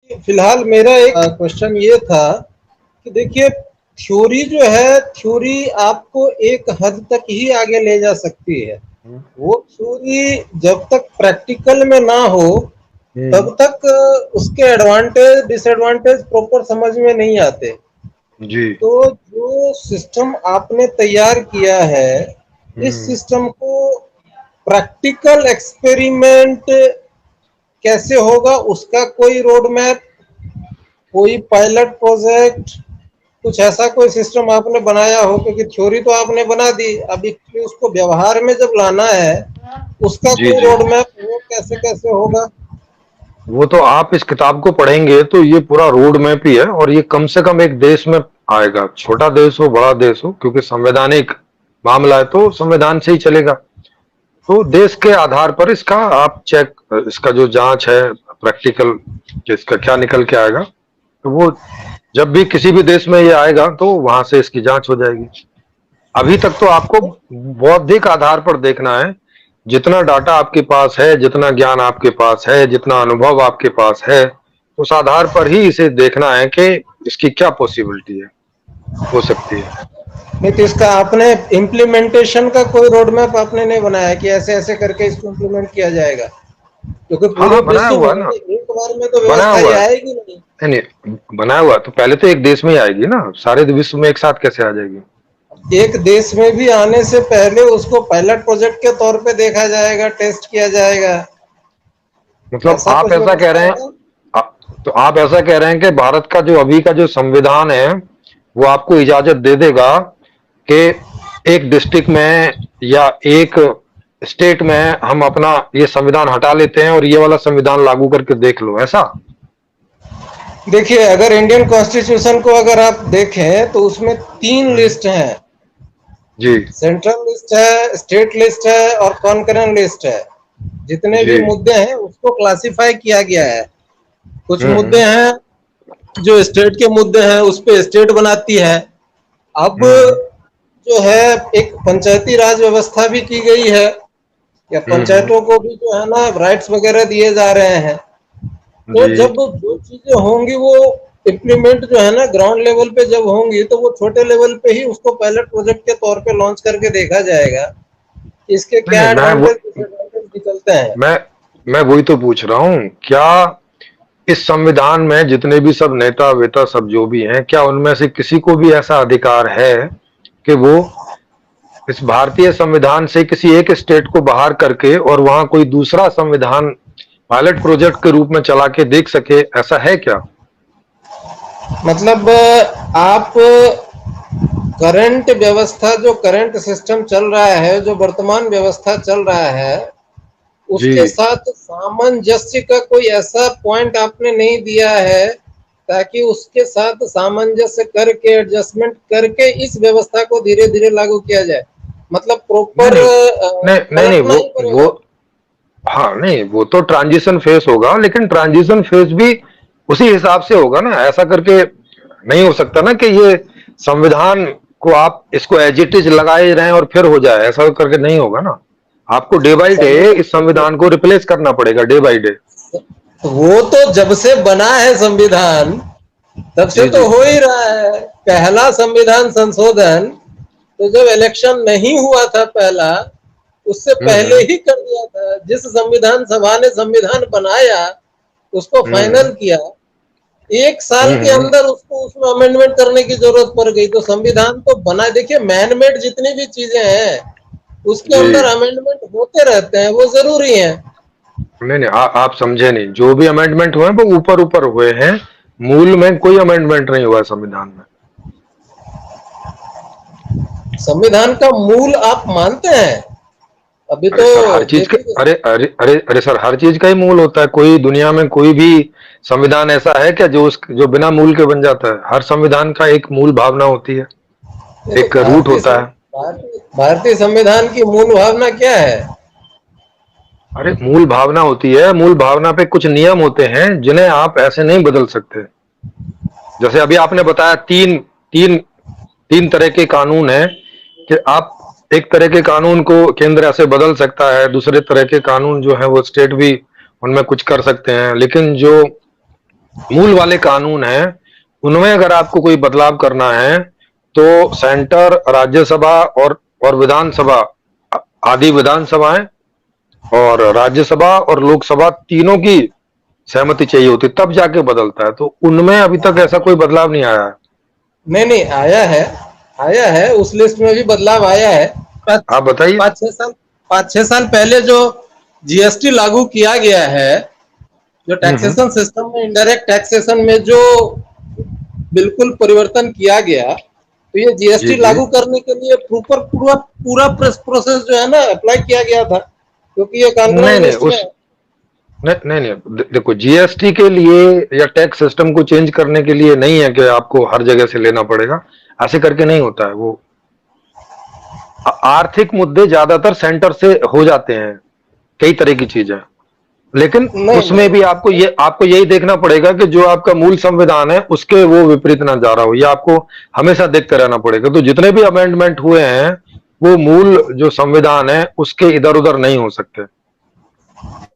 फिलहाल मेरा एक क्वेश्चन ये था कि देखिए, थ्योरी जो है, थ्योरी आपको एक हद तक ही आगे ले जा सकती है। वो थ्योरी जब तक प्रैक्टिकल में ना हो हम्म। तब तक उसके एडवांटेज डिसएडवांटेज प्रॉपर समझ में नहीं आते। जी। तो जो सिस्टम आपने तैयार किया है, इस हम्म। सिस्टम को प्रैक्टिकल एक्सपेरिमेंट कैसे होगा, उसका कोई रोड मैप, कोई पायलट प्रोजेक्ट, कुछ ऐसा कोई सिस्टम आपने बनाया हो? क्योंकि थ्योरी तो आपने बना दी, अभी उसको व्यवहार में जब लाना है, उसका जी कोई जी। रोड मैप, वो कैसे कैसे होगा? वो तो आप इस किताब को पढ़ेंगे तो ये पूरा रोड मैप ही है, और ये कम से कम एक देश में आएगा, छोटा देश हो बड़ा देश हो, क्योंकि संवैधानिक मामला है तो संविधान से ही चलेगा। तो देश के आधार पर इसका आप चेक, इसका जो जांच है प्रैक्टिकल, कि इसका क्या निकल के आएगा, तो वो जब भी किसी भी देश में ये आएगा तो वहां से इसकी जांच हो जाएगी। अभी तक तो आपको बौद्धिक आधार पर देखना है, जितना डाटा आपके पास है, जितना ज्ञान आपके पास है, जितना अनुभव आपके पास है, उस आधार पर ही इसे देखना है कि इसकी क्या पॉसिबिलिटी है, हो सकती है। नहीं तो इसका आपने इम्प्लीमेंटेशन का कोई रोड मैप आपने नहीं बनाया कि ऐसे ऐसे करके इसको इम्प्लीमेंट किया जाएगा? क्योंकि हाँ पूरे हाँ, बनाया विश्व हुआ है भर ना। में एक बार में तो बनाया व्यवस्था ये हुआ है। आएगी नहीं। नहीं नहीं, बनाया हुआ है तो पहले तो एक देश में ही आएगी ना, सारे विश्व में एक साथ कैसे आ जाएगी? एक देश में भी आने से पहले उसको पायलट प्रोजेक्ट के तौर पे देखा जाएगा, टेस्ट किया जाएगा। मतलब ऐसा आप कुछ ऐसा कह व्यवस्था रहे हैं, है? आ- तो आप ऐसा कह रहे हैं कि भारत का जो अभी का जो संविधान है वो आपको इजाजत दे देगा कि एक डिस्ट्रिक्ट में या एक स्टेट में हम अपना ये संविधान हटा लेते हैं और ये वाला संविधान लागू करके देख लो, ऐसा? देखिए, अगर इंडियन कॉन्स्टिट्यूशन को अगर आप देखें तो उसमें तीन हम्म। लिस्ट हैं। जी सेंट्रल लिस्ट है, स्टेट लिस्ट है और कॉन्करेंट लिस्ट है। जितने जी। भी मुद्दे हैं उसको क्लासिफाई किया गया है। कुछ मुद्दे हम्म। हैं जो स्टेट के मुद्दे हैं, उस पे स्टेट बनाती है। अब हम्म। जो है, एक पंचायती राज व्यवस्था भी की गई है, या हम्म। पंचायतों को भी जो है ना राइट्स वगैरह दिए जा रहे हैं। तो जी। जब जो चीजें होंगी वो इम्प्लीमेंट जो है ना ग्राउंड लेवल पे जब होंगी, तो वो छोटे लेवल पे ही उसको पायलट प्रोजेक्ट के तौर पे लॉन्च करके देखा जाएगा। इसके नहीं क्या नहीं, एडवांटेज डिसएडवांटेज निकलते हैं। मैं मैं वही तो पूछ रहा हूँ, क्या इस संविधान में जितने भी सब नेता वेता सब जो भी हैं, क्या उनमें से किसी को भी ऐसा अधिकार है कि वो इस भारतीय संविधान से किसी एक स्टेट को बाहर करके और वहां कोई दूसरा संविधान पायलट प्रोजेक्ट के रूप में चला के देख सके, ऐसा है क्या? मतलब आप करंट व्यवस्था, जो करंट सिस्टम चल रहा है, जो वर्तमान व्यवस्था चल रहा है, जी। उसके साथ सामंजस्य का कोई ऐसा पॉइंट आपने नहीं दिया है ताकि उसके साथ सामंजस्य करके एडजस्टमेंट करके इस व्यवस्था को धीरे धीरे लागू किया जाए। मतलब नहीं प्रॉपर नहीं नहीं नहीं नहीं, पलटना ही वो पड़ेगा। हाँ नहीं, वो तो ट्रांजिशन फेस होगा, लेकिन ट्रांजिशन फेस भी उसी हिसाब से होगा ना, ऐसा करके नहीं हो सकता ना कि ये संविधान को आप इसको एज इट इज लगाए रहें और फिर हो जाए, ऐसा करके नहीं होगा ना। आपको डे बाय डे इस संविधान, संविधान को रिप्लेस करना पड़ेगा, डे बाय डे। वो तो जब से बना है संविधान तब से जी तो जी। हो ही रहा है। पहला संविधान संशोधन तो जब इलेक्शन नहीं हुआ था पहला, उससे पहले हम्म। ही कर दिया था। जिस संविधान सभा ने संविधान बनाया, उसको हम्म। फाइनल किया, एक साल के हम्म। अंदर उसको उसमें अमेंडमेंट करने की जरूरत पड़ गई। तो संविधान तो बना, देखिए मैन मेड जितनी भी चीजें हैं उसके जी। अंदर अमेंडमेंट होते रहते हैं, वो जरूरी है। नहीं नहीं, आप समझे नहीं, जो भी अमेंडमेंट हुए हैं वो ऊपर ऊपर हुए हैं, मूल में कोई अमेंडमेंट नहीं हुआ है संविधान में। संविधान का मूल आप मानते हैं? अभी अरे तो सर, हर चीज के, देखिए, अरे अरे अरे अरे सर, हर चीज का ही मूल होता है। कोई दुनिया में कोई भी संविधान ऐसा है क्या जो बिना मूल के बन जाता है? हर संविधान का एक मूल भावना होती है, देखो एक रूट होता है। भारतीय संविधान की मूल भावना क्या है? अरे मूल भावना होती है, मूल भावना पे कुछ नियम होते हैं जिन्हें आप ऐसे नहीं बदल सकते। जैसे अभी आपने बताया, तीन तीन तीन तरह के कानून हैं, कि आप एक तरह के कानून को केंद्र ऐसे बदल सकता है, दूसरे तरह के कानून जो है वो स्टेट भी उनमें कुछ कर सकते हैं, लेकिन जो मूल वाले कानून हैं, उनमें अगर आपको कोई बदलाव करना है तो सेंटर, राज्यसभा और विधानसभा, आदि विधानसभाएं और राज्यसभा और लोकसभा तीनों की सहमति चाहिए होती, तब जाके बदलता है। तो उनमें अभी तक ऐसा कोई बदलाव नहीं आया है। नहीं नहीं, आया है, उस लिस्ट में भी बदलाव आया है। आप बताइए। 5-6 साल पहले जो जीएसटी लागू किया गया है, जो हम्म। टैक्सेशन सिस्टम में इनडायरेक्ट टैक्सेशन में जो बिल्कुल परिवर्तन किया गया, तो ये जी जीएसटी जी। लागू करने के लिए पूरा प्रोसेस जो है ना अप्लाई किया गया था, क्योंकि ये नहीं कॉन्करेंट नहीं लिस्ट में उस है। नहीं नहीं देखो, जीएसटी के लिए या टैक्स सिस्टम को चेंज करने के लिए नहीं है कि आपको हर जगह से लेना पड़ेगा, ऐसे करके नहीं होता है वो। आर्थिक मुद्दे ज्यादातर सेंटर से हो जाते हैं, कई तरह की चीजें, लेकिन नहीं उसमें नहीं, भी आपको यही देखना पड़ेगा कि जो आपका मूल संविधान है उसके वो विपरीत ना जा रहा हो, ये आपको हमेशा देखते रहना पड़ेगा। तो जितने भी अमेंडमेंट हुए हैं वो मूल जो संविधान है उसके इधर उधर नहीं हो सकते,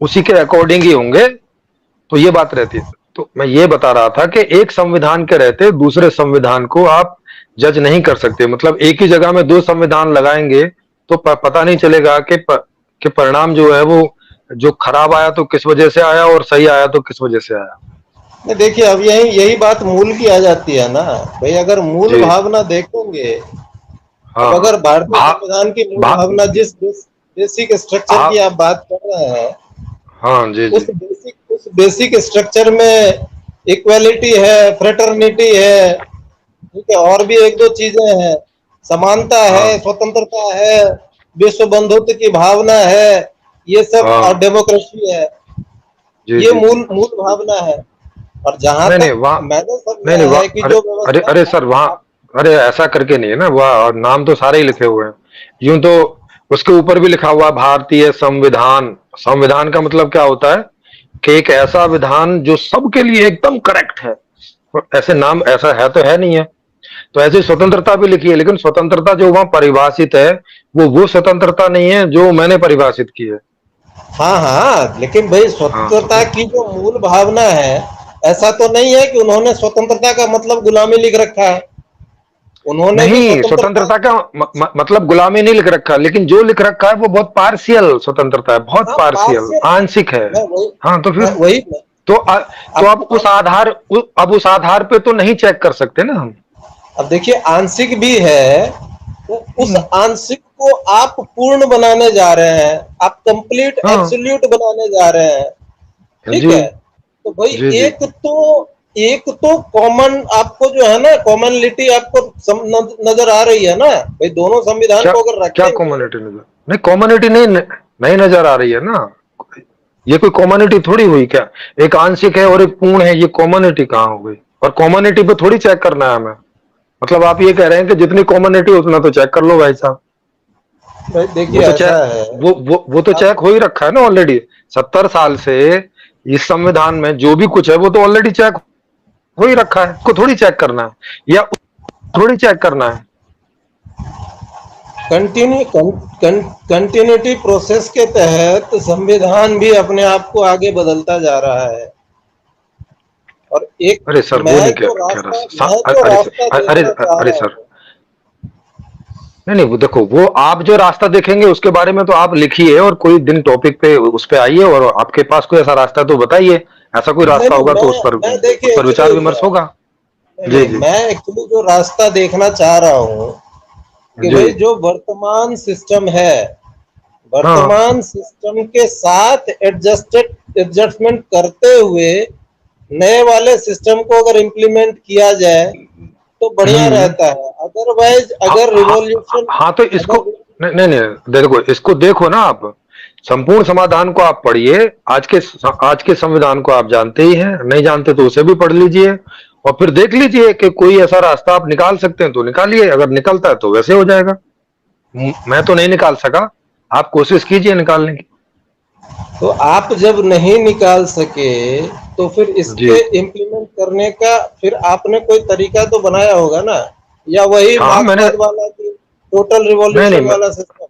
उसी के अकॉर्डिंग ही होंगे। तो ये बात रहती है। तो मैं ये बता रहा था कि एक संविधान के रहते दूसरे संविधान को आप जज नहीं कर सकते। मतलब एक ही जगह में दो संविधान लगाएंगे तो पता नहीं चलेगा कि परिणाम जो है वो जो खराब आया तो किस वजह से आया और सही आया तो किस वजह से आया। नहीं, देखिए अब यही बात मूल की आ जाती है ना भाई। अगर मूल जी। भावना देखेंगे, अब हाँ हाँ। अगर भारतीय भा, संविधान की मूल भा, भावना जिस बेसिक स्ट्रक्चर की आप आप बात कर रहे हैं, हाँ जी जी। उस बेसिक स्ट्रक्चर में इक्वालिटी है, फ्रेटर्निटी है, ठीक है, और भी एक दो चीजें हैं, समानता है, हाँ स्वतंत्रता है, विश्व बंधुत्व की भावना है, ये सब, और हाँ डेमोक्रेसी है। जी ये जी। मूल मूल भावना है। और जहां नहीं नहीं तक वहाँ, मैंने नहीं समझा नहीं है वहाँ, कि अरे जो अरे व्यवस्था अरे सर वहाँ, आप, अरे ऐसा करके नहीं है ना, वह नाम तो सारे ही लिखे हुए हैं। यूं तो उसके ऊपर भी लिखा हुआ है भारतीय संविधान। संविधान का मतलब क्या होता है कि एक ऐसा विधान जो सबके लिए एकदम करेक्ट है। और ऐसे नाम ऐसा है तो है नहीं है। तो ऐसे स्वतंत्रता भी लिखी है, लेकिन स्वतंत्रता जो वहां परिभाषित है वो स्वतंत्रता नहीं है जो मैंने परिभाषित की है। हाँ हाँ, लेकिन भाई हाँ स्वतंत्रता की जो मूल भावना है, ऐसा तो नहीं है कि उन्होंने स्वतंत्रता का मतलब गुलामी लिख रखा है। उन्होंने भी नहीं, स्वतंत्रता, स्वतंत्रता का मतलब गुलामी नहीं लिख रखा, लेकिन जो लिख रखा है वो बहुत पार्शियल स्वतंत्रता है, बहुत हाँ पार्शियल, पार्शियल, आंशिक है। मैं वही हाँ तो मैं फिर वही तो तो अब अब उस आधार पे तो नहीं चेक कर सकते ना हम। अब देखिए आंशिक भी है, तो उस आंशिक को आप पूर्ण बनाने जा रहे हैं, आप कंप्लीट हाँ एब्सोल्यूट बनाने जा रहे हैं, ठीक जी है। तो भाई जी जी। एक तो कॉमन आपको जो है ना, कॉमनलिटी आपको नजर आ रही है ना भाई, दोनों संविधान क्या को अगर क्या रखेंगे। कॉमोनिटी नजर, नहीं कॉमोनिटी नहीं, नहीं नजर आ रही है ना। ये कोई कॉमोनिटी थोड़ी हुई क्या, एक आंशिक है और एक पूर्ण है, ये कॉमोनिटी कहाँ हो गई। और कॉमोनिटी पे थोड़ी चेक करना है हमें। मतलब आप ये कह रहे हैं कि जितनी कॉमोनिटी उतना तो चेक कर लो भाई साहब। भाई देखिए वो तो ऐसा चेक है, वो तो अब चेक हो ही रखा है ना ऑलरेडी। 70 साल से इस संविधान में जो भी कुछ है वो तो ऑलरेडी चेक हो ही रखा है, को थोड़ी चेक करना है या थोड़ी चेक करना है। कंटिन्यूटी प्रोसेस के तहत संविधान भी अपने आप को आगे बदलता जा रहा है। और एक, अरे सर वो नहीं कह कह रहा, मैं जो अरे रास्ता अरे देखना चाह अरे रहा सर, हूँ, नहीं नहीं वो देखो, वो आप जो रास्ता देखेंगे उसके बारे में तो आप लिखिए और कोई दिन टॉपिक पे उस पे आइए और आपके पास कोई ऐसा रास्ता तो बताइए। ऐसा कोई नहीं रास्ता नहीं, होगा तो मैं उस देखिए पर विचार एक्चुअली, विमर्श होगा। नहीं जी नहीं, जी मैं एक्चुअली जो रास्ता देखना चाह रहा हूँ कि जी। भाई जो वर्तमान सिस्टम है, हाँ। वर्तमान सिस्टम के साथ एडजस्टमेंट करते हुए नए वाले सिस्टम को अगर इम्प्लीमेंट किया जाए तो बढ़िया हम्म। रहता है। अदरवाइज हाँ अगर हाँ रिवॉल्यूशन, हाँ, तो इसको, अगर, नहीं नहीं नहीं देखो, इसको देखो ना आप, संपूर्ण समाधान को आप पढ़िए। आज के संविधान को आप जानते ही हैं, नहीं जानते तो उसे भी पढ़ लीजिए और फिर देख लीजिए कि कोई ऐसा रास्ता आप निकाल सकते हैं तो निकालिए, अगर निकलता है तो वैसे हो जाएगा। मैं तो नहीं निकाल सका, आप कोशिश कीजिए निकालने की। तो आप जब नहीं निकाल सके तो फिर जी। इसके इम्प्लीमेंट करने का फिर आपने कोई तरीका तो बनाया होगा ना, या वही हाँ मैंने, मार्क्सवाद वाला कि टोटल नहीं नहीं रिवॉल्यूशन वाला सिस्टम।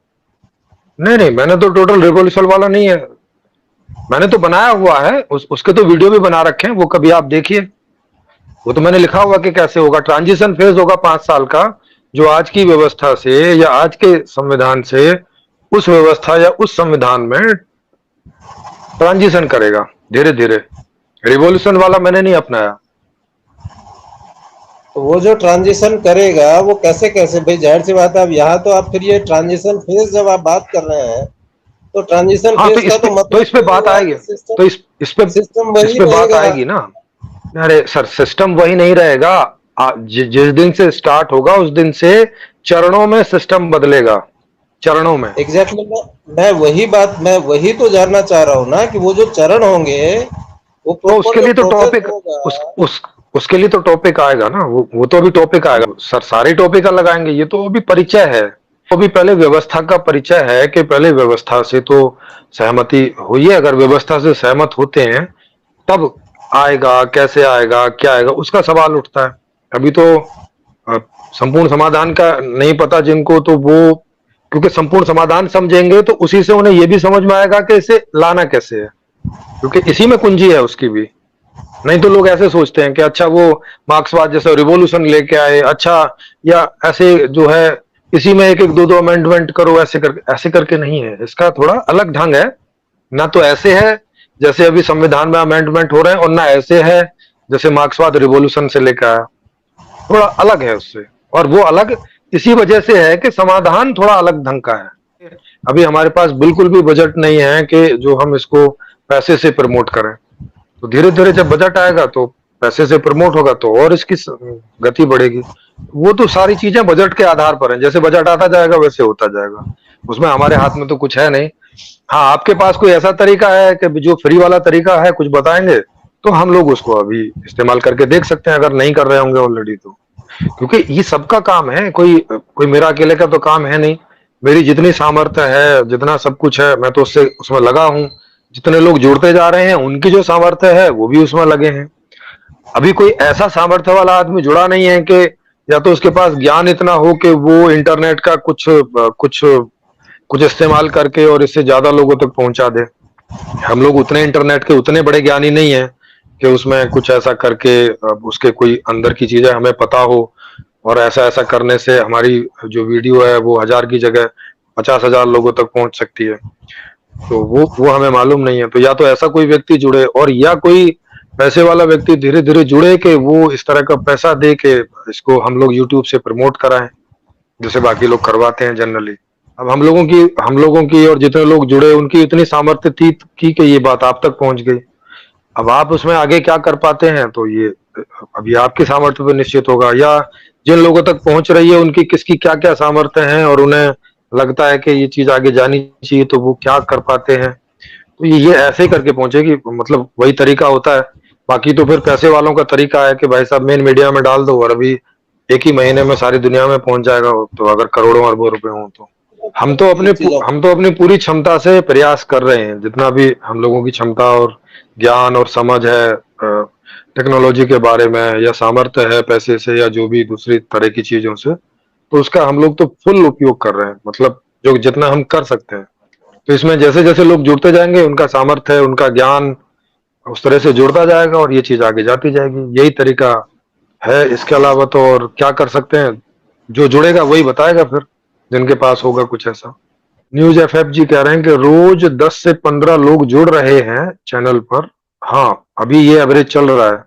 नहीं नहीं मैंने तो टोटल रिवॉल्यूशन वाला नहीं है। मैंने तो बनाया हुआ है, उसके तो वीडियो भी बना रखे हैं, वो कभी आप देखिए। वो तो मैंने लिखा हुआ कि कैसे होगा, ट्रांजिशन फेज होगा 5 साल का, जो आज की व्यवस्था से या आज के संविधान से उस व्यवस्था या उस संविधान में ट्रांजिशन करेगा धीरे धीरे। रिवॉल्यूशन वाला मैंने नहीं अपनाया। तो वो जो ट्रांजिशन करेगा वो कैसे कैसे, भाई जाहिर सी बात है, अब यहाँ तो आप फिर ये ट्रांजिशन फेज जब आप बात कर रहे हैं तो ट्रांजिशन हाँ, फेज का तो तो मतलब इस पे फिर बात वहाँ आएगी, पे सिस्टम तो सिस्टम इस वही पे बात रहेगा। आएगी ना। अरे सर, सिस्टम वही नहीं रहेगा। जिस दिन से स्टार्ट होगा उस दिन से चरणों में सिस्टम बदलेगा, चरणों में। एग्जैक्टली मैं वही तो जानना चाह रहा हूँ ना कि वो जो चरण होंगे वो तो प्रॉपर उसके जो लिए तो प्रोसेस टॉपिक, होगा। उसके लिए तो टॉपिक आएगा ना, वो तो अभी टॉपिक आएगा सर, सारे टॉपिक लगाएंगे, ये तो अभी परिचय है। तो अभी पहले व्यवस्था का परिचय है कि पहले व्यवस्था से तो सहमति हुई है, अगर व्यवस्था से सहमत होते हैं तब आएगा, कैसे आएगा, क्या आएगा, उसका सवाल उठता है। अभी तो अ, संपूर्ण समाधान का नहीं पता जिनको, तो वो क्योंकि संपूर्ण समाधान समझेंगे तो उसी से उन्हें यह भी समझ में आएगा कि इसे लाना कैसे है, क्योंकि इसी में कुंजी है उसकी भी। नहीं तो लोग ऐसे सोचते हैं कि अच्छा वो मार्क्सवाद जैसा रिवॉल्यूशन लेके आए, अच्छा, या ऐसे जो है इसी में एक एक दो दो अमेंडमेंट करो, ऐसे करके नहीं है, इसका थोड़ा अलग ढंग है। ना तो ऐसे है जैसे अभी संविधान में अमेंडमेंट हो रहे हैं, और ना ऐसे है जैसे मार्क्सवाद रिवॉल्यूशन से लेकर आया, थोड़ा अलग है उससे। और वो अलग इसी वजह से है कि समाधान थोड़ा अलग ढंग का है। अभी हमारे पास बिल्कुल भी बजट नहीं है कि जो हम इसको पैसे से प्रमोट करें। तो धीरे धीरे जब बजट आएगा तो पैसे से प्रमोट होगा तो और इसकी गति बढ़ेगी। वो तो सारी चीजें बजट के आधार पर हैं, जैसे बजट आता जाएगा वैसे होता जाएगा, उसमें हमारे हाथ में तो कुछ है नहीं। हाँ, आपके पास कोई ऐसा तरीका है कि जो फ्री वाला तरीका है, कुछ बताएंगे तो हम लोग उसको अभी इस्तेमाल करके देख सकते हैं, अगर नहीं कर रहे होंगे ऑलरेडी तो। क्योंकि ये सबका काम है, कोई कोई मेरा अकेले का तो काम है नहीं। मेरी जितनी सामर्थ्य है, जितना सब कुछ है, मैं तो उससे उसमें लगा हूँ। जितने लोग जुड़ते जा रहे हैं उनकी जो सामर्थ्य है वो भी उसमें लगे हैं। अभी कोई ऐसा सामर्थ्य वाला आदमी जुड़ा नहीं है कि या तो उसके पास ज्ञान इतना हो कि वो इंटरनेट का कुछ इस्तेमाल करके और इससे ज्यादा लोगों तक पहुंचा दे। हम लोग उतने इंटरनेट के उतने बड़े ज्ञानी नहीं है कि उसमें कुछ ऐसा करके उसके कोई अंदर की चीजें हमें पता हो, और ऐसा ऐसा करने से हमारी जो वीडियो है वो 1000 की जगह 50,000 लोगों तक पहुंच सकती है। तो वो हमें मालूम नहीं है। तो या तो ऐसा कोई व्यक्ति जुड़े, और या कोई पैसे वाला व्यक्ति धीरे धीरे जुड़े कि वो इस तरह का पैसा दे के इसको हम लोग यूट्यूब से प्रमोट कराएं, जैसे बाकी लोग करवाते हैं जनरली। अब हम लोगों की और जितने लोग जुड़े उनकी इतनी सामर्थ्य थी कि ये बात आप तक पहुंच गई। अब आप उसमें आगे क्या कर पाते हैं तो ये अभी आपकी सामर्थ्य पर निश्चित होगा, या जिन लोगों तक पहुंच रही है उनकी किसकी क्या क्या सामर्थ्य है और उन्हें लगता है कि ये चीज आगे जानी चाहिए तो वो क्या कर पाते हैं। तो ये ऐसे ही करके पहुंचेगी, मतलब वही तरीका होता है। बाकी तो फिर पैसे वालों का तरीका है कि भाई साहब मेन मीडिया में डाल दो और अभी एक ही महीने में सारी दुनिया में पहुंच जाएगा, तो अगर करोड़ों अरबों रुपए हों तो। ये चीज हम तो अपनी पूरी क्षमता से प्रयास कर रहे हैं, जितना भी हम लोगों की क्षमता और ज्ञान और समझ है टेक्नोलॉजी के बारे में, या सामर्थ्य है पैसे से या जो भी दूसरी तरह की चीजों से, तो उसका हम लोग तो फुल उपयोग कर रहे हैं, मतलब जो जितना हम कर सकते हैं। तो इसमें जैसे जैसे लोग जुड़ते जाएंगे उनका सामर्थ्य है, उनका ज्ञान उस तरह से जुड़ता जाएगा और ये चीज आगे जाती जाएगी, यही तरीका है। इसके अलावा तो और क्या कर सकते हैं, जो जुड़ेगा वही बताएगा फिर, जिनके पास होगा कुछ ऐसा। न्यूज एफएफ जी कह रहे हैं कि रोज 10 से 15 लोग जुड़ रहे हैं चैनल पर। हाँ, अभी ये एवरेज चल रहा है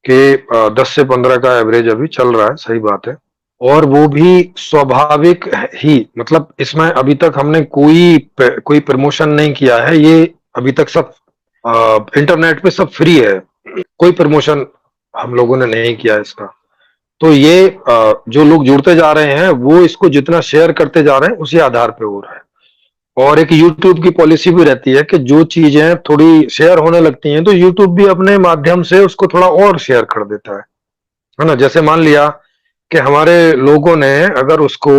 कि 10 से 15 का एवरेज अभी चल रहा है, सही बात है। और वो भी स्वाभाविक ही, मतलब इसमें अभी तक हमने कोई प्रमोशन नहीं किया है, ये अभी तक सब इंटरनेट पे सब फ्री है, कोई प्रमोशन हम लोगों ने नहीं किया इसका। तो ये जो लोग जुड़ते जा रहे हैं वो इसको जितना शेयर करते जा रहे हैं उसी आधार पे हो रहा है। और एक यूट्यूब की पॉलिसी भी रहती है कि जो चीजें थोड़ी शेयर होने लगती हैं तो यूट्यूब भी अपने माध्यम से उसको थोड़ा और शेयर कर देता है ना। जैसे मान लिया कि हमारे लोगों ने अगर उसको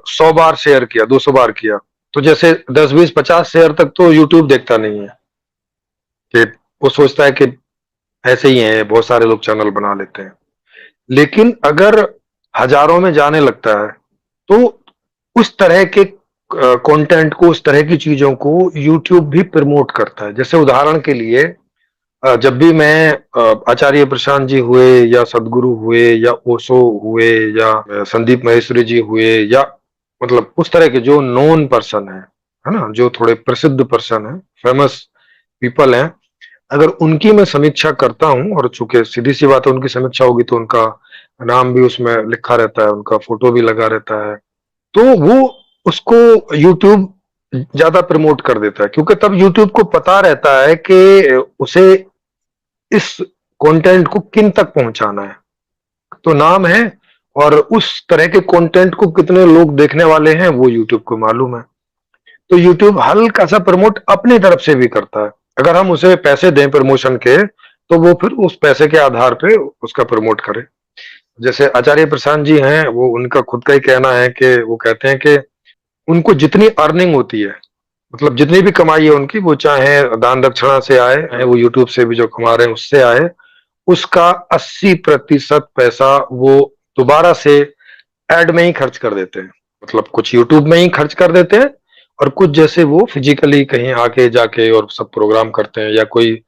100 बार शेयर किया, 200 बार किया, तो जैसे 10, 20, 50 शेयर तक तो यूट्यूब देखता नहीं है, कि वो सोचता है कि ऐसे ही है, बहुत सारे लोग चैनल बना लेते हैं। लेकिन अगर हजारों में जाने लगता है तो उस तरह के कंटेंट को, उस तरह की चीजों को यूट्यूब भी प्रमोट करता है। जैसे उदाहरण के लिए जब भी मैं आचार्य प्रशांत जी हुए या सदगुरु हुए या ओशो हुए या संदीप महेश्वरी जी हुए या मतलब उस तरह के जो नोन पर्सन है ना, जो थोड़े प्रसिद्ध पर्सन है, फेमस पीपल हैं, अगर उनकी मैं समीक्षा करता हूँ, और चूंकि सीधी सी बात है उनकी समीक्षा होगी तो उनका नाम भी उसमें लिखा रहता है, उनका फोटो भी लगा रहता है, तो वो उसको यूट्यूब ज्यादा प्रमोट कर देता है, क्योंकि तब यूट्यूब को पता रहता है कि उसे इस कंटेंट को किन तक पहुंचाना है। तो नाम है, और उस तरह के कंटेंट को कितने लोग देखने वाले हैं वो यूट्यूब को मालूम है। तो यूट्यूब हल्का सा प्रमोट अपनी तरफ से भी करता है। अगर हम उसे पैसे दें प्रमोशन के, तो वो फिर उस पैसे के आधार पे उसका प्रमोट करे। जैसे आचार्य प्रशांत जी हैं, वो उनका खुद का ही कहना है कि वो कहते हैं कि उनको जितनी अर्निंग होती है, मतलब जितनी भी कमाई है उनकी, वो चाहे दान दक्षिणा से आए, वो यूट्यूब से भी जो कमा रहे हैं उससे आए, उसका 80% पैसा वो दोबारा से एड में ही खर्च कर देते हैं। मतलब कुछ यूट्यूब में ही खर्च कर देते हैं, और कुछ जैसे वो फिजिकली कहीं आके जाके और सब प्रोग्राम करते हैं, या कोई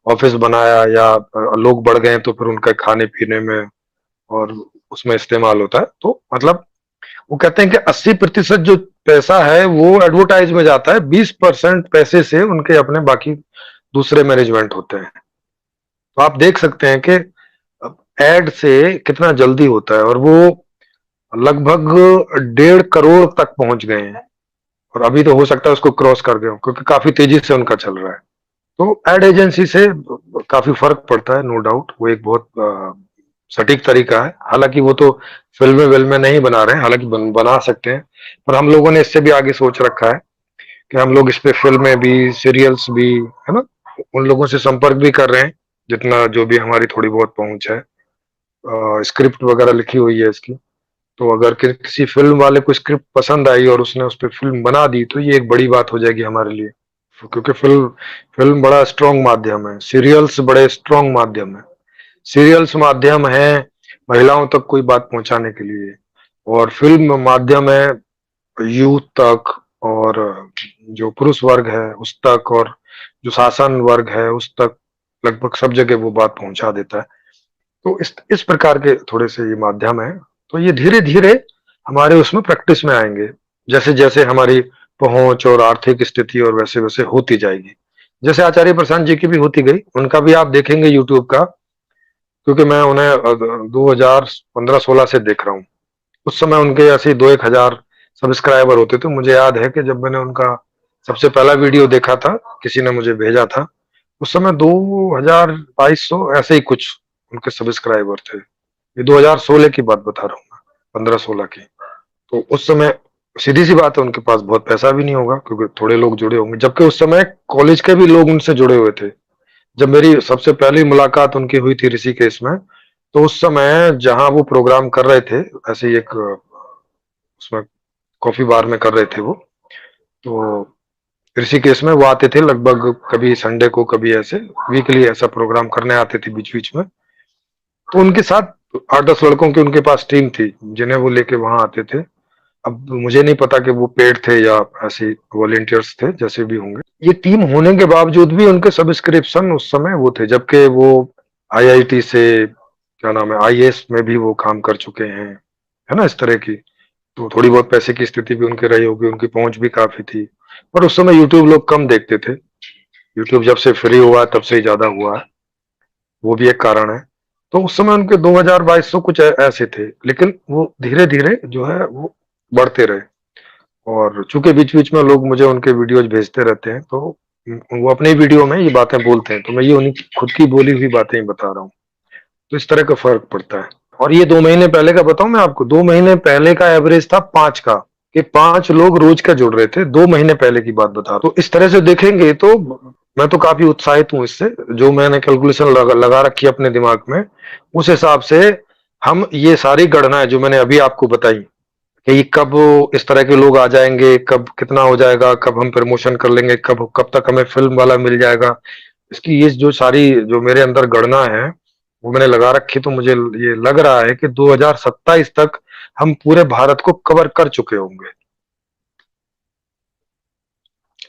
ऑफिस बनाया या लोग बढ़ गए तो फिर उनका खाने पीने में और उसमें इस्तेमाल होता है। तो मतलब वो कहते हैं कि 80% जो पैसा है वो एडवर्टाइज में जाता है, 20% पैसे से उनके अपने बाकी दूसरे मैनेजमेंट होते हैं। तो आप देख सकते हैं कि एड से कितना जल्दी होता है, और वो लगभग 1.5 करोड़ तक पहुंच गए हैं, और अभी तो हो सकता है उसको क्रॉस कर गए हो, क्योंकि काफी तेजी से उनका चल रहा है। तो एड एजेंसी से काफी फर्क पड़ता है, नो डाउट। वो एक बहुत सटीक तरीका है। हालांकि वो तो फिल्में विल्में नहीं बना रहे हैं, हालांकि बना सकते हैं, पर हम लोगों ने इससे भी आगे सोच रखा है कि हम लोग इस पे फिल्में भी, सीरियल्स भी, है ना, उन लोगों से संपर्क भी कर रहे हैं जितना जो भी हमारी थोड़ी बहुत पहुंच है। स्क्रिप्ट वगैरह लिखी हुई है इसकी। तो अगर किसी फिल्म वाले को स्क्रिप्ट पसंद आई और उसने उस पर फिल्म बना दी, तो ये एक बड़ी बात हो जाएगी हमारे लिए, क्योंकि फिल्म फिल्म बड़ा स्ट्रांग माध्यम है, सीरियल्स बड़े स्ट्रांग माध्यम है। सीरियल्स माध्यम है महिलाओं तक कोई बात पहुंचाने के लिए, और फिल्म माध्यम है यूथ तक, और जो पुरुष वर्ग है उस तक, और जो शासन वर्ग है उस तक, लगभग सब जगह वो बात पहुंचा देता है। तो इस प्रकार के थोड़े से ये माध्यम है। तो ये धीरे धीरे हमारे उसमें प्रैक्टिस में आएंगे, जैसे जैसे हमारी पहुंच और आर्थिक स्थिति और वैसे वैसे होती जाएगी। जैसे आचार्य प्रशांत जी की भी होती गई, उनका भी आप देखेंगे यूट्यूब का, क्योंकि मैं उन्हें 2015-16 से देख रहा हूँ। उस समय उनके ऐसे 2-1 हजार सब्सक्राइबर होते थे। मुझे याद है कि जब मैंने उनका सबसे पहला वीडियो देखा था, किसी ने मुझे भेजा था, उस समय 2000-2200 ऐसे ही कुछ उनके सब्सक्राइबर थे। ये 2016 की बात बता रहा हूँ मैं, 15-16 की। तो उस समय सीधी सी बात है उनके पास बहुत पैसा भी नहीं होगा, क्योंकि थोड़े लोग जुड़े होंगे, जबकि उस समय कॉलेज के भी लोग उनसे जुड़े हुए थे। जब मेरी सबसे पहली मुलाकात उनकी हुई थी ऋषिकेश में, तो उस समय जहां वो प्रोग्राम कर रहे थे, ऐसे ही एक उसमें कॉफी बार में कर रहे थे वो, तो ऋषिकेश में वो आते थे लगभग, कभी संडे को, कभी ऐसे वीकली ऐसा प्रोग्राम करने आते थे बीच बीच में। तो उनके साथ 8-10 लड़कों की उनके पास टीम थी, जिन्हें वो लेके वहां आते थे। अब मुझे नहीं पता कि वो पेड थे या ऐसे वॉलेंटियर्स थे, जैसे भी होंगे। ये टीम होने के बावजूद भी उनके सब्सक्रिप्शन उस समय वो थे, जबकि वो आईआईटी से, क्या नाम है, आईएएस में भी वो काम कर चुके हैं, है ना, इस तरह की। तो थोड़ी बहुत पैसे की स्थिति भी उनकी रही होगी, उनकी पहुंच भी काफी थी। पर उस समय यूट्यूब लोग कम देखते थे। यूट्यूब जब से फ्री हुआ तब से ही ज्यादा हुआ है, वो भी एक कारण है। तो उस समय उनके 2000-2200 कुछ ऐसे थे, लेकिन वो धीरे धीरे जो है वो बढ़ते रहे। और चूंकि बीच बीच में लोग मुझे उनके वीडियोज भेजते रहते हैं, तो वो अपने वीडियो में ये बातें बोलते हैं, तो मैं ये उन्हीं खुद की बोली हुई बातें ही बता रहा हूँ। तो इस तरह का फर्क पड़ता है। और ये 2 महीने पहले का बताऊं मैं आपको, 2 महीने पहले का एवरेज था 5 का, कि 5 लोग रोज का जुड़ रहे थे। 2 महीने पहले की बात बता रहा हूं। तो इस तरह से देखेंगे तो मैं तो काफी उत्साहित हूं इससे, जो मैंने कैलकुलेशन लगा रखी है अपने दिमाग में, उस हिसाब से हम ये सारी गणनाएं जो मैंने अभी आपको बताई, कि कब इस तरह के लोग आ जाएंगे, कब कितना हो जाएगा, कब हम प्रमोशन कर लेंगे, कब कब तक हमें फिल्म वाला मिल जाएगा, इसकी ये जो सारी जो मेरे अंदर गणना है वो मैंने लगा रखी। तो मुझे ये लग रहा है कि 2027 तक हम पूरे भारत को कवर कर चुके होंगे।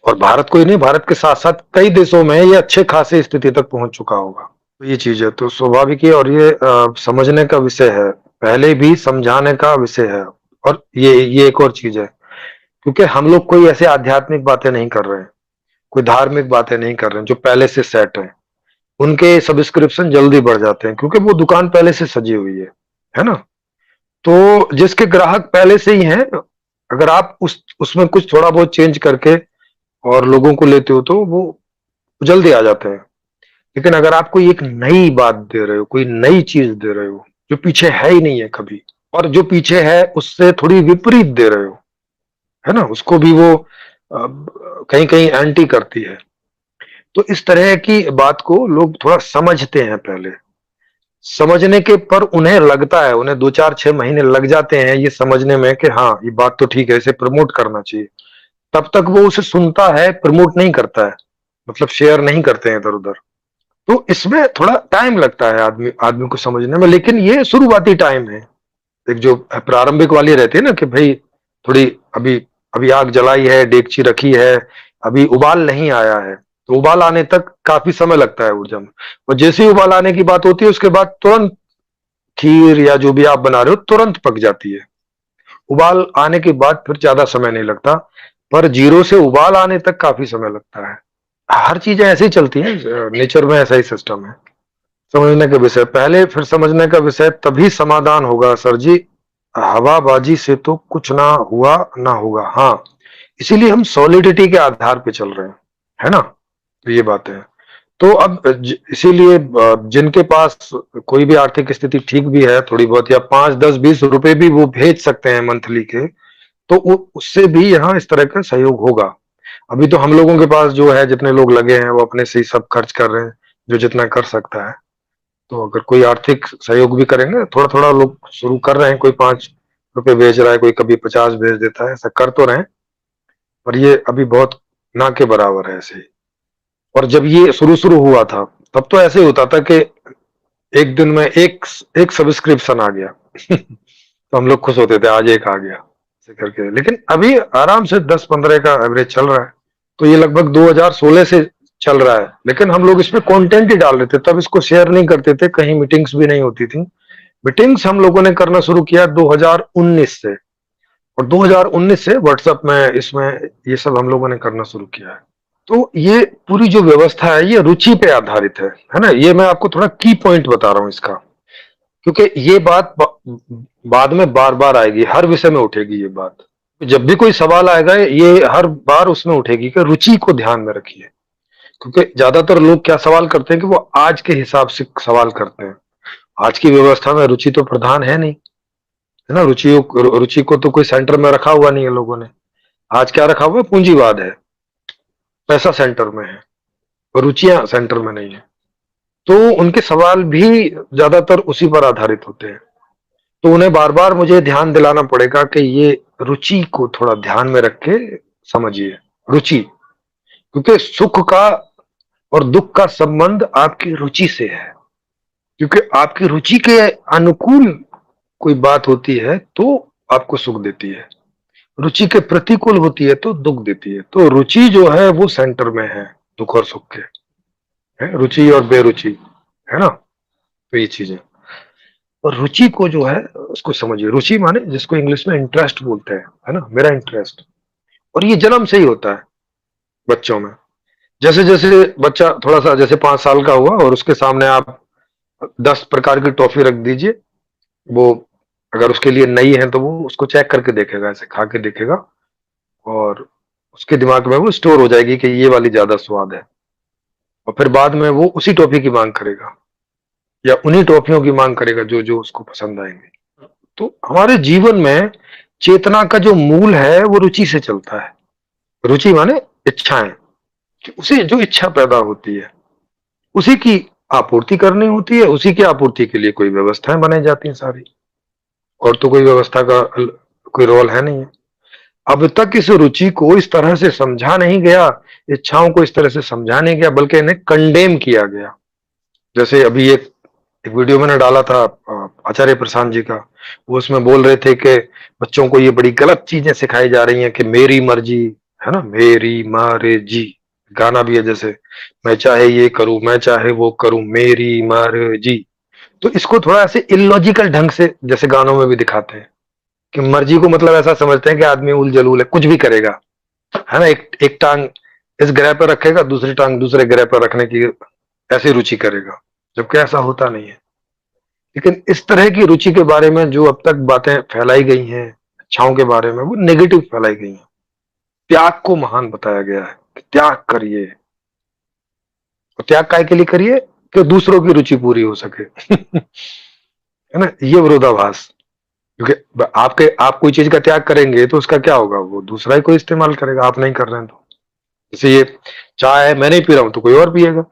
और भारत को ही नहीं, भारत के साथ साथ कई देशों में ये अच्छे खासे स्थिति तक पहुंच चुका होगा। तो ये चीज है, तो स्वाभाविक ही, और ये समझने का विषय है, पहले भी समझाने का विषय है। और ये एक और चीज है, क्योंकि हम लोग कोई ऐसे आध्यात्मिक बातें नहीं कर रहे हैं, कोई धार्मिक बातें नहीं कर रहे हैं जो पहले से सेट है। उनके सब्सक्रिप्शन जल्दी बढ़ जाते हैं क्योंकि वो दुकान पहले से सजी हुई है ना। तो जिसके ग्राहक पहले से ही हैं, अगर आप उसमें कुछ थोड़ा बहुत चेंज करके और लोगों को लेते हो तो वो जल्दी आ जाते हैं। लेकिन अगर आप कोई एक नई बात दे रहे हो, कोई नई चीज दे रहे हो जो पीछे है ही नहीं है कभी, और जो पीछे है उससे थोड़ी विपरीत दे रहे हो, है ना, उसको भी वो कहीं कहीं एंटी करती है। तो इस तरह की बात को लोग थोड़ा समझते हैं पहले, समझने के पर उन्हें लगता है, उन्हें 2 4 6 महीने लग जाते हैं ये समझने में कि हाँ ये बात तो ठीक है, इसे प्रमोट करना चाहिए। तब तक वो उसे सुनता है, प्रमोट नहीं करता है, मतलब शेयर नहीं करते हैं इधर उधर। तो इसमें थोड़ा टाइम लगता है आदमी आदमी को समझने में, लेकिन ये शुरुआती टाइम है। एक जो प्रारंभिक वाली रहती है ना कि भाई थोड़ी अभी अभी आग जलाई है, डेगची रखी है, अभी उबाल नहीं आया है, तो उबाल आने तक काफी समय लगता है ऊर्जा में। और जैसे ही उबाल आने की बात होती है उसके बाद तुरंत खीर या जो भी आप बना रहे हो तुरंत पक जाती है। उबाल आने के बाद फिर ज्यादा समय नहीं लगता, पर जीरो से उबाल आने तक काफी समय लगता है। हर चीजें ऐसे ही चलती हैं, नेचर में ऐसा ही सिस्टम है। समझने का विषय पहले, फिर समझने का विषय, तभी समाधान होगा सर जी। हवाबाजी से तो कुछ ना हुआ ना होगा। हाँ, इसीलिए हम सॉलिडिटी के आधार पे चल रहे हैं, है ना। तो ये बात है। तो अब इसीलिए जिनके पास कोई भी आर्थिक स्थिति ठीक भी है थोड़ी बहुत, या 5 10 20 रुपए भी वो भेज सकते हैं मंथली के, तो उससे भी यहाँ इस तरह का सहयोग होगा। अभी तो हम लोगों के पास जो है, जितने लोग लगे हैं वो अपने से ही सब खर्च कर रहे हैं, जो जितना कर सकता है। तो अगर कोई आर्थिक सहयोग भी करेंगे, थोड़ा थोड़ा लोग शुरू कर रहे हैं, कोई 5 रुपए भेज रहा है, कोई कभी 50 भेज देता है, ऐसा कर तो रहे हैं, पर ये अभी बहुत ना के बराबर है ऐसे ही। और जब ये शुरू शुरू हुआ था तब तो ऐसे ही होता था कि एक दिन में एक एक सब्सक्रिप्शन आ गया तो हम लोग खुश होते थे, आज एक आ गया ऐसे करके। लेकिन अभी आराम से 10 15 का एवरेज चल रहा है। तो ये लगभग 2016 से चल रहा है, लेकिन हम लोग इसमें कंटेंट ही डाल रहे थे, तब इसको शेयर नहीं करते थे, कहीं मीटिंग्स भी नहीं होती थी। मीटिंग्स हम लोगों ने करना शुरू किया 2019 से, और 2019 से व्हाट्सएप में, इसमें ये सब हम लोगों ने करना शुरू किया है। तो ये पूरी जो व्यवस्था है ये रुचि पे आधारित है ना। ये मैं आपको थोड़ा की पॉइंट बता रहा हूँ इसका, क्योंकि ये बात बाद में बार बार आएगी, हर विषय में उठेगी ये बात। जब भी कोई सवाल आएगा ये हर बार उसमें उठेगी कि रुचि को ध्यान में रखिए। क्योंकि ज्यादातर लोग क्या सवाल करते हैं कि वो आज के हिसाब से सवाल करते हैं। आज की व्यवस्था में रुचि तो प्रधान है नहीं, है ना। रुचि को तो कोई सेंटर में रखा हुआ नहीं है लोगों ने। आज क्या रखा हुआ है, पूंजीवाद है, पैसा सेंटर में है, रुचियां सेंटर में नहीं है। तो उनके सवाल भी ज्यादातर उसी पर आधारित होते हैं। तो उन्हें बार बार मुझे ध्यान दिलाना पड़ेगा कि ये रुचि को थोड़ा ध्यान में रख के समझिए। रुचि, क्योंकि सुख का और दुख का संबंध आपकी रुचि से है। क्योंकि आपकी रुचि के अनुकूल कोई बात होती है तो आपको सुख देती है, रुचि के प्रतिकूल होती है तो दुख देती है। तो रुचि जो है वो सेंटर में है दुख और सुख के, है रुचि और बेरुचि, है ना। तो ये चीज है। और रुचि को जो है उसको समझिए। रुचि माने जिसको इंग्लिश में इंटरेस्ट बोलते हैं, है ना, मेरा इंटरेस्ट। और ये जन्म से ही होता है बच्चों में। जैसे जैसे बच्चा थोड़ा सा, जैसे 5 साल का हुआ और उसके सामने आप 10 प्रकार की टॉफी रख दीजिए, वो अगर उसके लिए नई है तो वो उसको चेक करके देखेगा, ऐसे खा के देखेगा, और उसके दिमाग में वो स्टोर हो जाएगी कि ये वाली ज्यादा स्वाद है। और फिर बाद में वो उसी टॉफी की मांग करेगा, या उन्हीं टॉफियों की मांग करेगा जो जो उसको पसंद आएंगे। तो हमारे जीवन में चेतना का जो मूल है वो रुचि से चलता है। रुचि माने इच्छाएं, कि उसे जो इच्छा पैदा होती है उसी की आपूर्ति करनी होती है, उसी की आपूर्ति के लिए कोई व्यवस्थाएं बनाई जाती हैं सारी। और तो कोई व्यवस्था का कोई रोल है नहीं है। अब तक इस रुचि को इस तरह से समझा नहीं गया, इच्छाओं को इस तरह से समझा नहीं गया, बल्कि इन्हें कंडेम किया गया। जैसे अभी एक वीडियो मैंने डाला था आचार्य प्रशांत जी का, वो उसमें बोल रहे थे कि बच्चों को ये बड़ी गलत चीजें सिखाई जा रही हैं कि मेरी मर्जी, है ना, मेरी मारे जी गाना भी है, जैसे मैं चाहे ये करूं, मैं चाहे वो करूं, मेरी मारे जी। तो इसको थोड़ा ऐसे इलॉजिकल ढंग से जैसे गानों में भी दिखाते हैं कि मर्जी को मतलब ऐसा समझते हैं कि आदमी उल जलूल है, कुछ भी करेगा, है ना, एक एक टांग इस ग्रह पर रखेगा, दूसरी टांग दूसरे ग्रह पर रखने की ऐसी रुचि करेगा, जबकि ऐसा होता नहीं है। लेकिन इस तरह की रुचि के बारे में जो अब तक बातें फैलाई गई हैं, इच्छाओं के बारे में, वो नेगेटिव फैलाई गई हैं। त्याग को महान बताया गया है कि त्याग करिए, और त्याग काय के लिए करिए कि दूसरों की रुचि पूरी हो सके। है ना, ये विरोधाभास। क्योंकि आप कोई चीज का त्याग करेंगे तो उसका क्या होगा, वो दूसरा ही कोई इस्तेमाल करेगा, आप नहीं कर रहे हैं तो। जैसे ये चाय है, मैं नहीं पी रहा हूं तो कोई और पिएगा,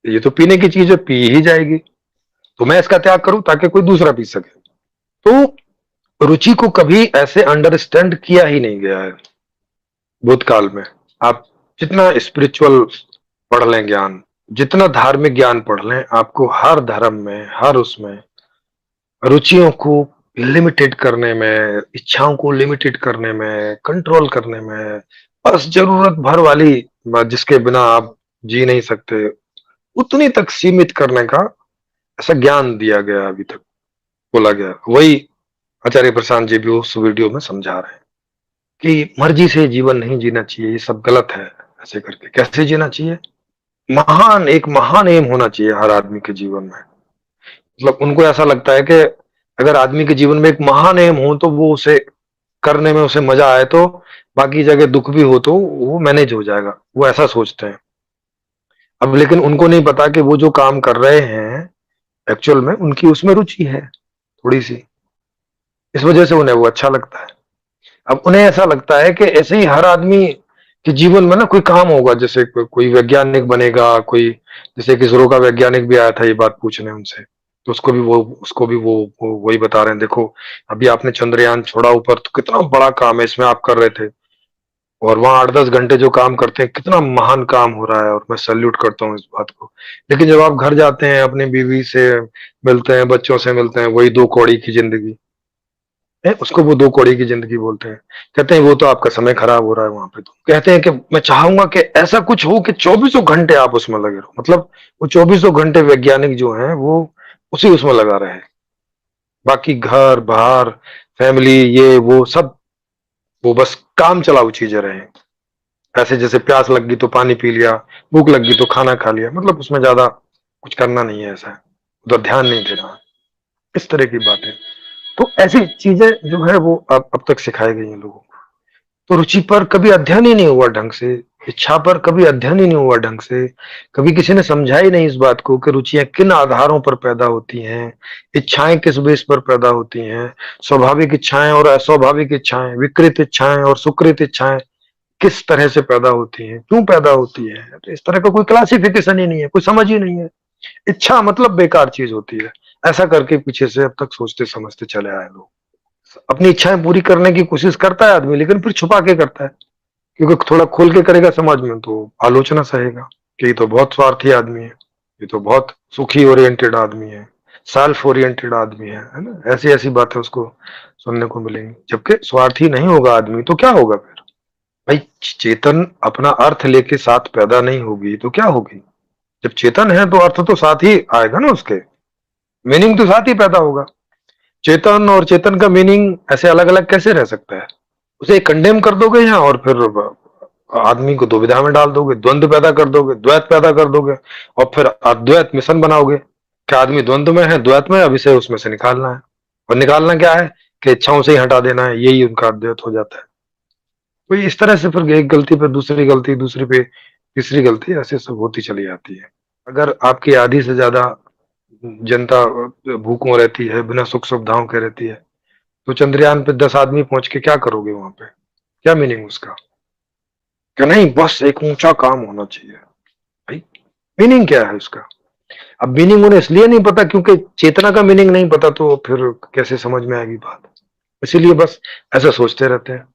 ये तो पीने की चीज है, पी ही जाएगी, तो मैं इसका त्याग करूं ताकि कोई दूसरा पी सके। तो रुचि को कभी ऐसे अंडरस्टैंड किया ही नहीं गया है भूतकाल में। आप जितना स्पिरिचुअल पढ़ लें ज्ञान, जितना धार्मिक ज्ञान पढ़ लें, आपको हर धर्म में, हर उसमें रुचियों को लिमिटेड करने में, इच्छाओं को लिमिटेड करने में, कंट्रोल करने में, बस जरूरत भर वाली जिसके बिना आप जी नहीं सकते, उतनी तक सीमित करने का ऐसा ज्ञान दिया गया, अभी तक बोला गया। वही आचार्य प्रशांत जी भी उस वीडियो में समझा रहे हैं कि मर्जी से जीवन नहीं जीना चाहिए, ये सब गलत है। ऐसे करके कैसे जीना चाहिए, एक महान एम होना चाहिए हर आदमी के जीवन में। मतलब उनको ऐसा लगता है कि अगर आदमी के जीवन में एक महान एम हो तो वो उसे करने में उसे मजा आए, तो बाकी जगह दुख भी हो तो वो मैनेज हो जाएगा, वो ऐसा सोचते हैं। अब लेकिन उनको नहीं पता कि वो जो काम कर रहे हैं एक्चुअल में उनकी उसमें रुचि है थोड़ी सी, इस वजह से उन्हें वो अच्छा लगता है। अब उन्हें ऐसा लगता है कि ऐसे ही हर आदमी के जीवन में ना कोई काम होगा, जैसे कोई वैज्ञानिक बनेगा, कोई जैसे एक इसरो का वैज्ञानिक भी आया था ये बात पूछने उनसे, तो उसको भी वो वही बता रहे हैं, देखो अभी आपने चंद्रयान छोड़ा ऊपर, तो कितना बड़ा काम है, इसमें आप कर रहे थे, और वहां 8-10 घंटे जो काम करते हैं, कितना महान काम हो रहा है, और मैं सैल्यूट करता हूँ इस बात को। लेकिन जब आप घर जाते हैं, अपनी बीवी से मिलते हैं, बच्चों से मिलते हैं, वही 2 कौड़ी की जिंदगी है, उसको वो 2 कौड़ी की जिंदगी बोलते हैं। कहते हैं वो तो आपका समय खराब हो रहा है वहां पे। तो कहते हैं कि मैं चाहूंगा कि ऐसा कुछ हो कि 24 घंटे आप उसमें लगे रहो, मतलब वो 24 घंटे वैज्ञानिक जो हैं वो उसी उसमें लगा रहे, बाकी घर बाहर फैमिली ये वो सब, वो बस काम चलाऊ चीजें रहे। ऐसे जैसे प्यास लग गई तो पानी पी लिया, भूख लग गई तो खाना खा लिया, मतलब उसमें ज्यादा कुछ करना नहीं है, ऐसा उधर ध्यान नहीं देना, इस तरह की बातें। तो ऐसी चीजें जो है वो अब तक सिखाई गई हैं लोगों को। तो रुचि पर कभी अध्ययन ही नहीं हुआ ढंग से, इच्छा पर कभी अध्ययन ही नहीं हुआ ढंग से, कभी किसी ने समझा ही नहीं इस बात को कि रुचियां किन आधारों पर पैदा होती हैं, इच्छाएं किस बेस पर पैदा होती हैं, स्वाभाविक इच्छाएं और अस्वाभाविक इच्छाएं, विकृत इच्छाएं और सुकृत इच्छाएं किस तरह से पैदा होती हैं, क्यों पैदा होती है। तो इस तरह का कोई क्लासिफिकेशन ही नहीं है, कोई समझ ही नहीं है। इच्छा मतलब बेकार चीज होती है, ऐसा करके पीछे से अब तक सोचते समझते चले आए लोग। अपनी इच्छाएं पूरी करने की कोशिश करता है आदमी, लेकिन फिर छुपा के करता है, क्योंकि थोड़ा खोल के करेगा समाज में तो आलोचना सहेगा कि ये तो बहुत स्वार्थी आदमी है, ये तो बहुत सुखी ओरिएंटेड आदमी है, सेल्फ ओरिएंटेड आदमी है ना, ऐसी ऐसी बातें उसको सुनने को मिलेंगी। जबकि स्वार्थी नहीं होगा आदमी तो क्या होगा फिर भाई, चेतन अपना अर्थ लेके साथ पैदा नहीं होगी तो क्या होगी। जब चेतन है तो अर्थ तो साथ ही आएगा ना, उसके मीनिंग तो साथ ही पैदा होगा। चेतन और चेतन का मीनिंग ऐसे अलग अलग कैसे रह सकता है, उसे कंडेम कर दोगे यहाँ, और फिर आदमी को दुविधा में डाल दोगे, द्वंद्व पैदा कर दोगे, द्वैत पैदा कर दोगे, और फिर अद्वैत मिशन बनाओगे कि आदमी द्वंद्व में है, द्वैत में, अब इसे उसमें से निकालना है। और निकालना क्या है कि इच्छाओं से ही हटा देना है, यही उनका अद्वैत हो जाता है। तो इस तरह से फिर एक गलती पे दूसरी गलती, दूसरी पे तीसरी गलती, ऐसे सब होती चली जाती है। अगर आपकी आधी से ज्यादा जनता भूखों रहती है, बिना सुख सुविधाओं के रहती है, तो चंद्रयान पे 10 आदमी पहुंच के क्या करोगे वहां पे, क्या मीनिंग उसका। कि नहीं बस एक ऊंचा काम होना चाहिए, भाई मीनिंग क्या है उसका। अब मीनिंग उन्हें इसलिए नहीं पता क्योंकि चेतना का मीनिंग नहीं पता, तो फिर कैसे समझ में आएगी बात। इसीलिए बस ऐसा सोचते रहते हैं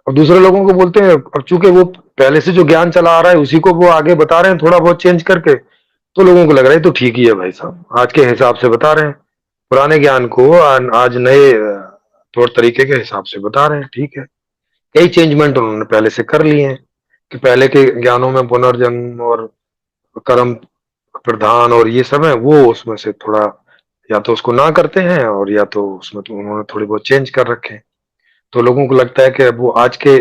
और दूसरे लोगों को बोलते हैं। अब चूंकि वो पहले से जो ज्ञान चला आ रहा है उसी को वो आगे बता रहे हैं, थोड़ा बहुत चेंज करके, तो लोगों को लग रहा है तो ठीक ही है भाई साहब, आज के हिसाब से बता रहे हैं, पुराने ज्ञान को आज नए तौर तरीके के हिसाब से बता रहे हैं, ठीक है। कई चेंजमेंट उन्होंने पहले से कर लिए हैं कि पहले के ज्ञानों में पुनर्जन्म और कर्म प्रधान और ये सब है, वो उसमें से थोड़ा या तो उसको ना करते हैं और या तो उसमें तो उन्होंने थोड़ी बहुत चेंज कर रखे हैं। तो लोगों को लगता है कि अब वो आज के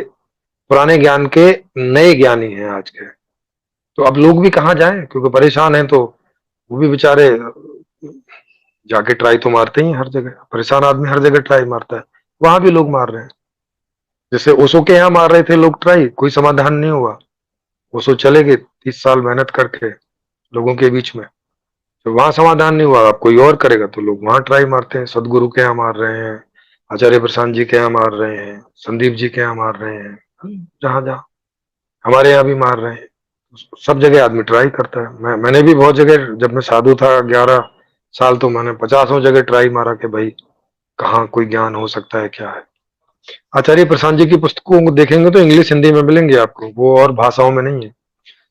पुराने ज्ञान के नए ज्ञानी हैं आज के। तो अब लोग भी कहाँ जाएं, क्योंकि परेशान हैं, तो वो भी बेचारे जाके ट्राई तो मारते ही हैं हर जगह। परेशान आदमी हर जगह ट्राई मारता है, वहां भी लोग मार रहे हैं। जैसे ओशो के यहाँ मार रहे थे लोग ट्राई, कोई समाधान नहीं हुआ। ओशो चले गए 30 साल मेहनत करके लोगों के बीच में, तो वहां समाधान नहीं हुआ, अब कोई और करेगा तो लोग वहां ट्राई मारते हैं। सदगुरु के यहाँ मार रहे हैं, आचार्य प्रशांत जी के यहाँ मार रहे हैं, संदीप जी के यहाँ मार रहे हैं, जहां जहां हमारे यहाँ भी मार रहे हैं। सब जगह आदमी ट्राई करता है। मैंने भी बहुत जगह, जब मैं साधु था 11 साल, तो मैंने 50 जगह ट्राई मारा कि भाई कहाँ कोई ज्ञान हो सकता है, क्या है। आचार्य प्रशांत जी की पुस्तकों को देखेंगे तो इंग्लिश हिंदी में मिलेंगे आपको, वो और भाषाओं में नहीं है।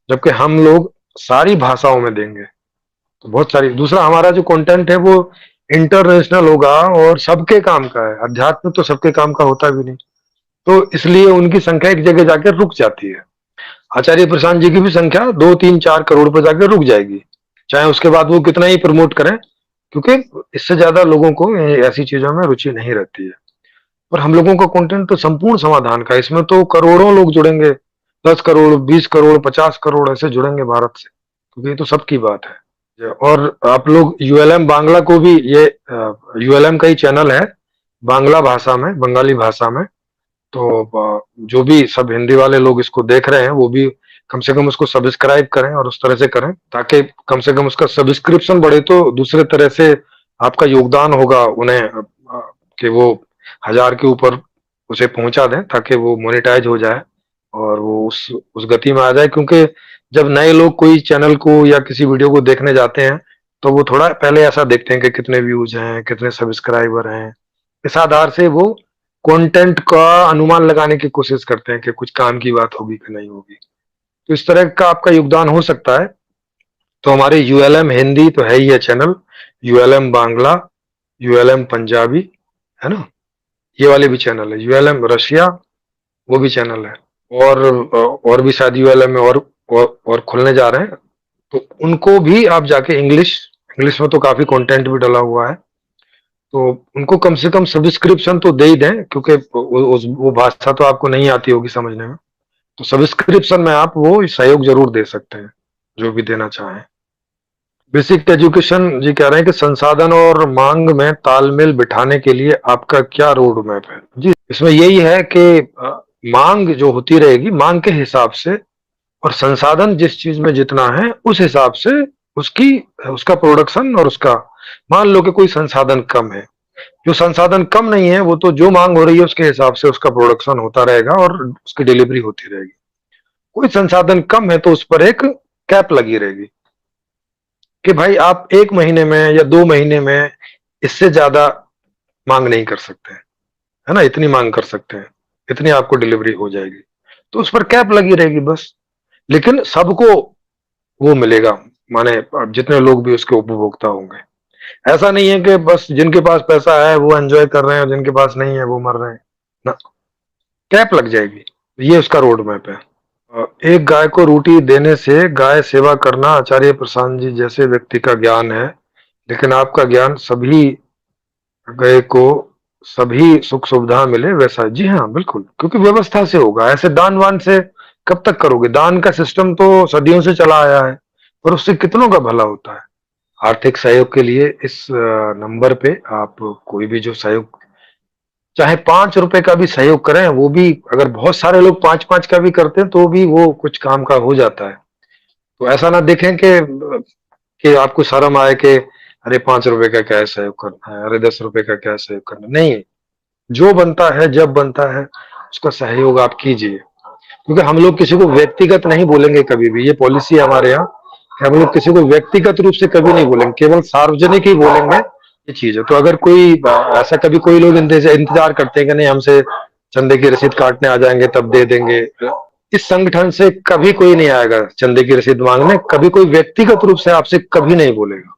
जबकि हम लोग सारी भाषाओं में देंगे, तो बहुत सारी। दूसरा, हमारा जो कंटेंट है वो इंटरनेशनल होगा और सबके काम का है। अध्यात्म तो सबके काम का होता भी नहीं, तो इसलिए उनकी संख्या एक जगह जाकर रुक जाती है। आचार्य प्रशांत जी की भी संख्या 2 3 4 करोड़ पर जाकर रुक जाएगी, चाहे उसके बाद वो कितना ही प्रमोट करें, क्योंकि इससे ज्यादा लोगों को ऐसी चीजों में रुचि नहीं रहती है। पर हम लोगों का कंटेंट तो संपूर्ण समाधान का, इसमें तो करोड़ों लोग जुड़ेंगे, 10 करोड़ 20 करोड़ 50 करोड़ ऐसे जुड़ेंगे भारत से, क्योंकि ये तो सबकी बात है। और आप लोग यूएलएम बांग्ला को भी, ये यूएलएम का ही चैनल है बांग्ला भाषा में, बंगाली भाषा में। तो जो भी सब हिंदी वाले लोग इसको देख रहे हैं वो भी कम से कम उसको सब्सक्राइब करें और उस तरह से करें, ताकि कम से कम उसका सब्सक्रिप्शन बढ़े, तो दूसरे तरह से आपका योगदान होगा उन्हें, कि वो 1000 के ऊपर उसे पहुंचा दें, ताकि वो मोनेटाइज हो जाए और वो उस गति में आ जाए। क्योंकि जब नए लोग कोई चैनल को या किसी वीडियो को देखने जाते हैं, तो वो थोड़ा पहले ऐसा देखते हैं कि कितने व्यूज हैं, कितने सब्सक्राइबर हैं। इस आधार से वो कंटेंट का अनुमान लगाने की कोशिश करते हैं कि कुछ काम की बात होगी कि नहीं होगी। तो इस तरह का आपका योगदान हो सकता है। तो हमारे यूएलएम हिंदी तो है ही है channel, ULM Bangla, ULM Punjabi, है ना, ये वाले भी चैनल है। यूएलएम रशिया, वो भी चैनल है। और भी शायद यूएलएम में और खुलने जा रहे हैं, तो उनको भी आप जाके इंग्लिश इंग्लिश में तो काफी कंटेंट भी डला हुआ है, तो उनको कम से कम सब्सक्रिप्शन तो दे ही दें, क्योंकि वो भाषा तो आपको नहीं आती होगी समझने में। तो सब्सक्रिप्शन में आप वो सहयोग जरूर दे सकते हैं, जो भी देना चाहें। बेसिक एजुकेशन जी कह रहे हैं कि संसाधन और मांग में तालमेल बिठाने के लिए आपका क्या रोड मैप है। जी, इसमें यही है कि मांग जो होती रहेगी, मांग के हिसाब से, और संसाधन जिस चीज में जितना है उस हिसाब से उसका प्रोडक्शन और उसका, मान लो कि कोई संसाधन कम है, जो संसाधन कम नहीं है वो तो जो मांग हो रही है उसके हिसाब से उसका प्रोडक्शन होता रहेगा और उसकी डिलीवरी होती रहेगी। कोई संसाधन कम है तो उस पर एक कैप लगी रहेगी कि भाई आप 1 महीने में या 2 महीने में इससे ज्यादा मांग नहीं कर सकते, है ना, इतनी मांग कर सकते हैं, इतनी आपको डिलीवरी हो जाएगी। तो उस पर कैप लगी रहेगी बस। लेकिन सबको वो मिलेगा, माने जितने लोग भी उसके उपभोक्ता होंगे। ऐसा नहीं है कि बस जिनके पास पैसा है वो एंजॉय कर रहे हैं और जिनके पास नहीं है वो मर रहे हैं ना, कैप लग जाएगी। ये उसका रोड मैप है। एक गाय को रोटी देने से गाय सेवा करना आचार्य प्रशांत जी जैसे व्यक्ति का ज्ञान है, लेकिन आपका ज्ञान सभी गाय को सभी सुख सुविधा मिले वैसा। जी हाँ, बिल्कुल, क्योंकि व्यवस्था से होगा। ऐसे दान वान से कब तक करोगे? दान का सिस्टम तो सदियों से चला आया है, पर उससे कितनों का भला होता है। आर्थिक सहयोग के लिए इस नंबर पे आप कोई भी जो सहयोग, चाहे 5 रुपए का भी सहयोग करें, वो भी अगर बहुत सारे लोग 5 5 का भी करते हैं तो भी वो कुछ काम का हो जाता है। तो ऐसा ना देखें कि आपको शर्म आए कि अरे 5 रुपए का क्या सहयोग करना है, अरे 10 रुपए का क्या सहयोग करना, नहीं। जो बनता है जब बनता है उसका सहयोग आप कीजिए, क्योंकि हम लोग किसी को व्यक्तिगत नहीं बोलेंगे कभी भी। ये पॉलिसी है हमारे यहाँ कि हम लोग किसी को व्यक्तिगत रूप से कभी नहीं बोलेंगे, केवल सार्वजनिक ही बोलेंगे, ये चीज है। तो अगर कोई ऐसा, कभी कोई लोग इंतजार करते हैं कि नहीं हमसे चंदे की रसीद काटने आ जाएंगे तब दे देंगे, इस संगठन से कभी कोई नहीं आएगा चंदे की रसीद मांगने, कभी कोई व्यक्तिगत रूप से आपसे कभी नहीं बोलेगा।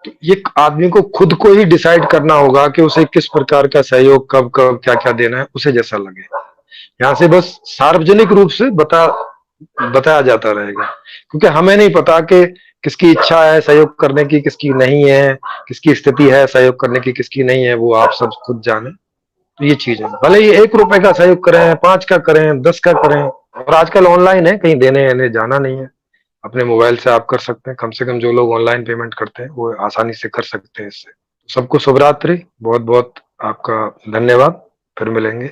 तो ये आदमी को खुद को ही डिसाइड करना होगा कि उसे किस प्रकार का सहयोग, कब कब क्या क्या देना है, उसे जैसा लगे। यहाँ से बस सार्वजनिक रूप से बताया जाता रहेगा, क्योंकि हमें नहीं पता कि किसकी इच्छा है सहयोग करने की, किसकी नहीं है, किसकी स्थिति है सहयोग करने की, किसकी नहीं है, वो आप सब खुद जाने। तो ये चीज है, भले ही 1 रुपए का सहयोग करें, 5 का करें, 10 का करें, और आजकल ऑनलाइन है, कहीं देने जाना नहीं है, अपने मोबाइल से आप कर सकते हैं। कम से कम जो लोग ऑनलाइन पेमेंट करते हैं वो आसानी से कर सकते हैं इससे। सबको शुभ रात्रि, बहुत बहुत आपका धन्यवाद, फिर मिलेंगे।